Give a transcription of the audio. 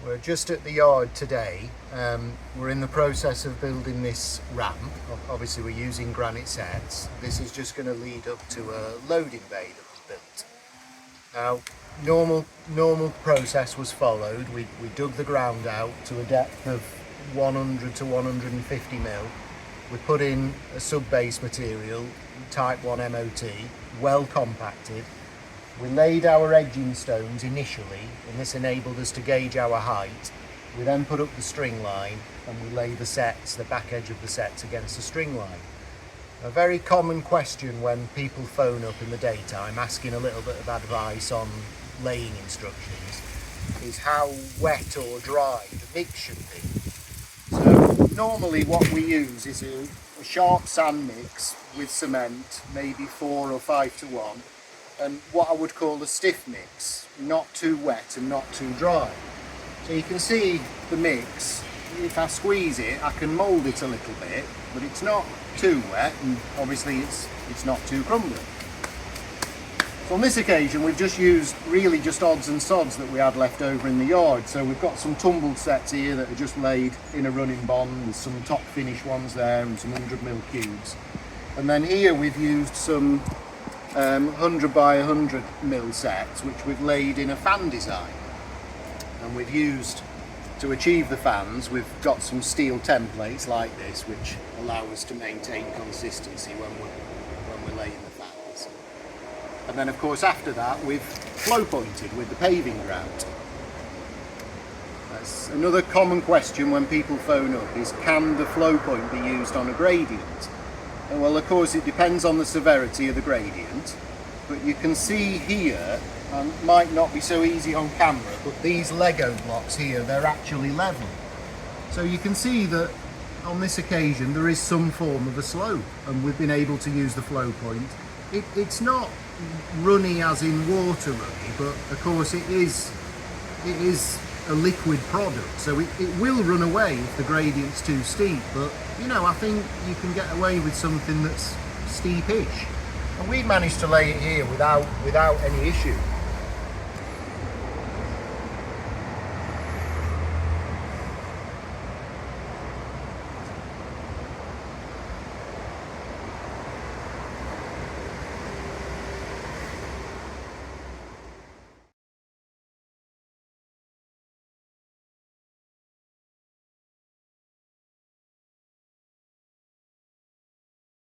We're just at the yard today. We're in the process of building this ramp. Obviously we're using granite sets. This is just going to lead up to a loading bay that was built. Now, normal process was followed. We dug the ground out to a depth of 100 to 150 mil. We put in a sub-base material, type 1 MOT, well compacted. We laid our edging stones initially, and this enabled us to gauge our height. We then put up the string line, and we lay the sets, the back edge of the sets, against the string line. A very common question when people phone up in the daytime asking a little bit of advice on laying instructions is how wet or dry the mix should be. So normally what we use is a sharp sand mix with cement, maybe 4 or 5 to 1. And what I would call a stiff mix, not too wet and not too dry. So you can see the mix. If I squeeze it, I can mould it a little bit, but it's not too wet, and obviously it's not too crumbly. So on this occasion we've just used really just odds and sods that we had left over in the yard. So we've got some tumbled sets here that are just laid in a running bond. There's some top finish ones there and some 100mm cubes. And then here we've used some 100 by 100mm sets which we've laid in a fan design, and we've used, to achieve the fans, we've got some steel templates like this which allow us to maintain consistency when we're laying the fans. And then of course after that we've flow pointed with the paving grout. That's another common question when people phone up, is can the flow point be used on a gradient? Well, of course it depends on the severity of the gradient, but you can see here, and it might not be so easy on camera, but these Lego blocks here, they're actually level. So you can see that on this occasion there is some form of a slope, and we've been able to use the flow point. It's not runny as in water runny, but of course it is a liquid product, so it will run away if the gradient's too steep, but you know, I think you can get away with something that's steepish. And we've managed to lay it here without any issue.